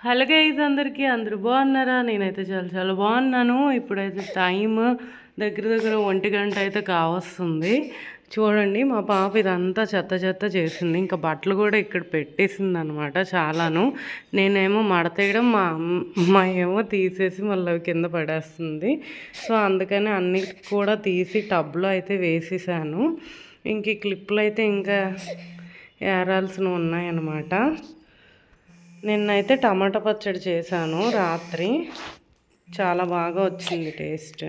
Hello guys అందరికీ అందరూ బాగున్నారా? నేనైతే చాలా చాలా బాగున్నాను. ఇప్పుడైతే టైం దగ్గర దగ్గర 1 గంట అయితే కావస్తుంది. చూడండి మా పాప ఇదంతా చెత్త చెత్త చేసింది. ఇంకా బట్టలు కూడా ఇక్కడ పెట్టేసింది అనమాట చాలాను. నేనేమో మడతేయడం, మా అమ్మాయి ఏమో తీసేసి మళ్ళీ అవి కింద పడేస్తుంది. సో అందుకని అన్నీ కూడా తీసి టబ్లో అయితే వేసేసాను. ఇంక ఈ క్లిప్లు అయితే ఇంకా ఏరాల్సినవి ఉన్నాయన్నమాట. నిన్నైతే టమాటా పచ్చడి చేశాను రాత్రి. చాలా బాగా వచ్చింది టేస్ట్.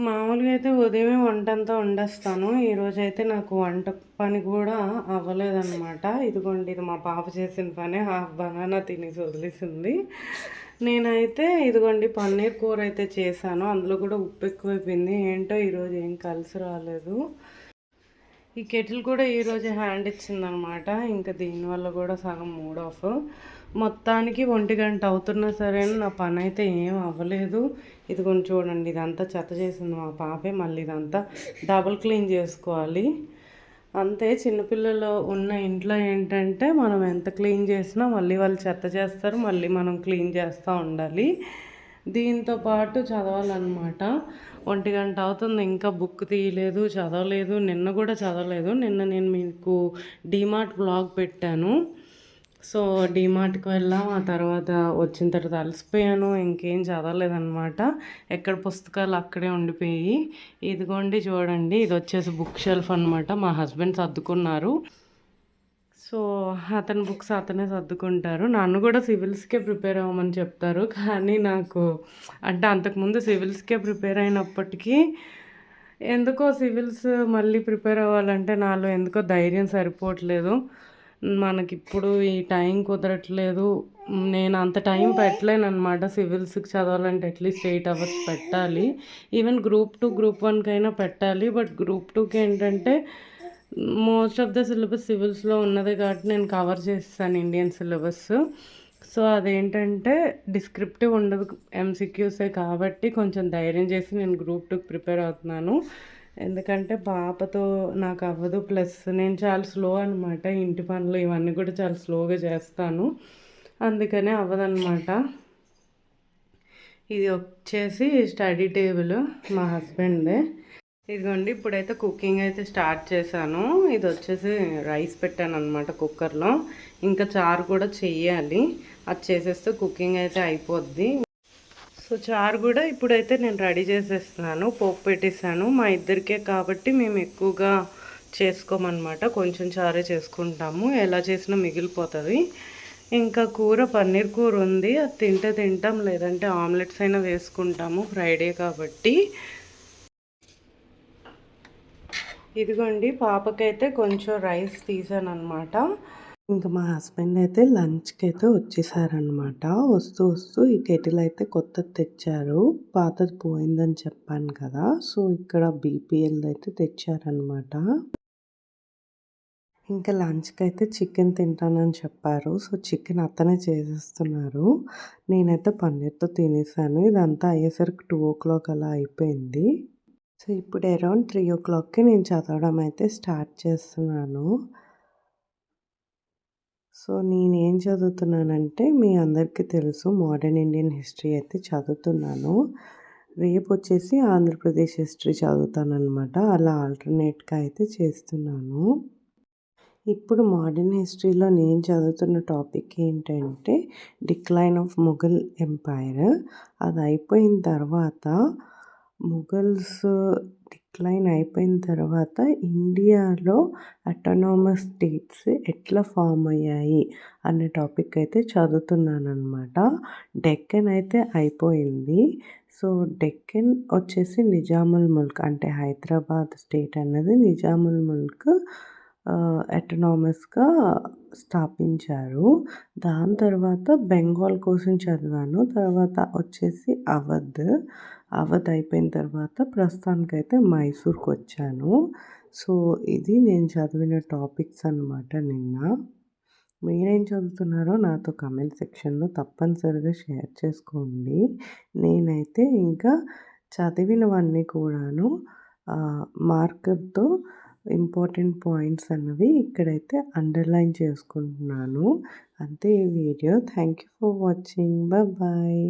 మామూలుగా అయితే ఉదయమే వంటంతా వండేస్తాను. ఈరోజైతే నాకు వంట పని కూడా అవ్వలేదన్నమాట. ఇదిగోండి, ఇది మా పాప చేసిన పని. హాఫ్ బనానా తినేసి వదిలేసింది. నేనైతే ఇదిగోండి పన్నీర్ కూర అయితే చేశాను. అందులో కూడా ఉప్పు ఎక్కువైపోయింది. ఏంటో ఈరోజు ఏం కలిసి రాలేదు. ఈ కెటిల్ కూడా ఈరోజే హ్యాండ్ ఇచ్చిందనమాట. ఇంకా దీనివల్ల కూడా సగం మూడ్ ఆఫ్. మొత్తానికి 1 గంట అవుతున్నా సరే నా పని అయితే ఏం అవ్వలేదు. ఇది కొంచెం చూడండి, ఇదంతా చెత్త చేసింది మా పాపే. మళ్ళీ ఇదంతా డబుల్ క్లీన్ చేసుకోవాలి. అంతే, చిన్నపిల్లలు ఉన్న ఇంట్లో ఏంటంటే మనం ఎంత క్లీన్ చేసినా మళ్ళీ వాళ్ళు చెత్త చేస్తారు, మళ్ళీ మనం క్లీన్ చేస్తూ ఉండాలి. దీంతో పాటు చదవాలన్నమాట. 1 గంట అవుతుంది, ఇంకా బుక్ తీయలేదు, చదవలేదు. నిన్న కూడా చదవలేదు. నిన్న నేను మీకు డీమార్ట్ వ్లాగ్ పెట్టాను. సో డీమార్ట్కి వెళ్ళాం. ఆ తర్వాత వచ్చిన తర్వాత అలసిపోయాను, ఇంకేం చదవలేదన్నమాట. ఎక్కడ పుస్తకాలు అక్కడే ఉండిపోయి. ఇదిగోండి చూడండి, ఇది వచ్చేసి బుక్ షెల్ఫ్ అనమాట. మా హస్బెండ్ సర్దుకున్నారు. సో అతని బుక్స్ అతనే సర్దుకుంటారు. నన్ను కూడా సివిల్స్కే ప్రిపేర్ అవ్వమని చెప్తారు. కానీ నాకు అంటే అంతకుముందు సివిల్స్కే ప్రిపేర్ అయినప్పటికీ ఎందుకో సివిల్స్ మళ్ళీ ప్రిపేర్ అవ్వాలంటే నాలో ఎందుకో ధైర్యం సరిపోవట్లేదు. మనకిప్పుడు ఈ టైం కుదరట్లేదు. నేను అంత టైం పెట్టలేను అనమాట. సివిల్స్కి చదవాలంటే అట్లీస్ట్ 8 అవర్స్ పెట్టాలి. ఈవెన్ గ్రూప్ 2 గ్రూప్ 1కైనా పెట్టాలి. బట్ గ్రూప్ 2కి ఏంటంటే మోస్ట్ ఆఫ్ ద సిలబస్ సివిల్స్లో ఉన్నది కాబట్టి నేను కవర్ చేస్తాను ఇండియన్ సిలబస్. సో అదేంటంటే డిస్క్రిప్టివ్ ఉండదు, ఎంసీక్యూసే కాబట్టి కొంచెం ధైర్యం చేసి నేను గ్రూప్ 2కి ప్రిపేర్ అవుతున్నాను. ఎందుకంటే పాపతో నాకు అవ్వదు. ప్లస్ నేను చాలా స్లో అనమాట. ఇంటి పనులు ఇవన్నీ కూడా చాలా స్లోగా చేస్తాను, అందుకనే అవ్వదన్నమాట. ఇది వచ్చేసి స్టడీ టేబుల్ మా హస్బెండ్దే. ఇదిగోండి, ఇప్పుడైతే కుకింగ్ అయితే స్టార్ట్ చేశాను. ఇది వచ్చేసి రైస్ పెట్టాను అనమాట కుక్కర్లో. ఇంకా చారు కూడా చెయ్యాలి. అది చేసేస్తే కుకింగ్ అయితే అయిపోద్ది. సో చారు కూడా ఇప్పుడైతే నేను రెడీ చేసేస్తున్నాను. పోపు పెట్టేసాను. మా ఇద్దరికే కాబట్టి మేము ఎక్కువగా చేసుకోమన్నమాట. కొంచెం చారే చేసుకుంటాము. ఎలా చేసినా మిగిలిపోతుంది. ఇంకా కూర పన్నీర్ కూర ఉంది. అది తింటే తింటాం, లేదంటే ఆమ్లెట్స్ అయినా వేసుకుంటాము, ఫ్రైడే కాబట్టి. ఇదిగోండి, పాపకైతే కొంచెం రైస్ తీసాను అనమాట. ఇంకా మా హస్బెండ్ అయితే లంచ్కి అయితే వచ్చేసారనమాట. వస్తూ వస్తూ ఈ కెటిల్ అయితే కొత్తది తెచ్చారు. పాతది పోయిందని చెప్పాను కదా. సో ఇక్కడ బీపీఎల్ అయితే తెచ్చారనమాట. ఇంకా లంచ్కి అయితే చికెన్ తింటానని చెప్పారు. సో చికెన్ అతనే చేసేస్తున్నారు. నేనైతే పన్నీర్తో తినేసాను. ఇదంతా అయ్యేసరికి 2 o'clock అలా అయిపోయింది. సో ఇప్పుడు అరౌండ్ 3 o'clockకి నేను చదవడం అయితే స్టార్ట్ చేస్తున్నాను. సో నేనేం చదువుతున్నానంటే మీ అందరికీ తెలుసు, మోడర్న్ ఇండియన్ హిస్టరీ అయితే చదువుతున్నాను. రేపు వచ్చేసి ఆంధ్రప్రదేశ్ హిస్టరీ చదువుతానమాట. అలా ఆల్టర్నేట్గా అయితే చేస్తున్నాను. ఇప్పుడు మోడర్న్ హిస్టరీలో నేను చదువుతున్న టాపిక్ ఏంటంటే డిక్లైన్ ఆఫ్ ముఘల్ ఎంపైర్. అది అయిపోయిన తర్వాత ముఘల్స్ డిక్లైన్ అయిపోయిన తర్వాత ఇండియాలో అటానమస్ స్టేట్స్ ఎట్లా ఫామ్ అయ్యాయి అనే టాపిక్ అయితే చదువుతున్నానమాట. డెక్కన్ అయితే అయిపోయింది. సో డెక్కన్ వచ్చేసి నిజాముల్ ముల్క్, అంటే హైదరాబాద్ స్టేట్ అన్నది నిజాముల్ ముల్క్ అటానమస్గా స్థాపించారు. దాని తర్వాత బెంగాల్ కోసం చదివాను. తర్వాత వచ్చేసి అవధ్ అయిపోయిన తర్వాత ప్రస్తుతానికైతే మైసూర్కి వచ్చాను. సో ఇది నేను చదివిన టాపిక్స్ అన్నమాట నిన్న. మీరేం చదువుతున్నారో నాతో కమెంట్ సెక్షన్లో తప్పనిసరిగా షేర్ చేసుకోండి. నేనైతే ఇంకా చదివినవన్నీ కూడాను మార్కర్తో ఇంపార్టెంట్ పాయింట్స్ అన్నవి ఇక్కడైతే అండర్లైన్ చేసుకుంటున్నాను. అంతే ఈ వీడియో. Thank you for watching. Bye.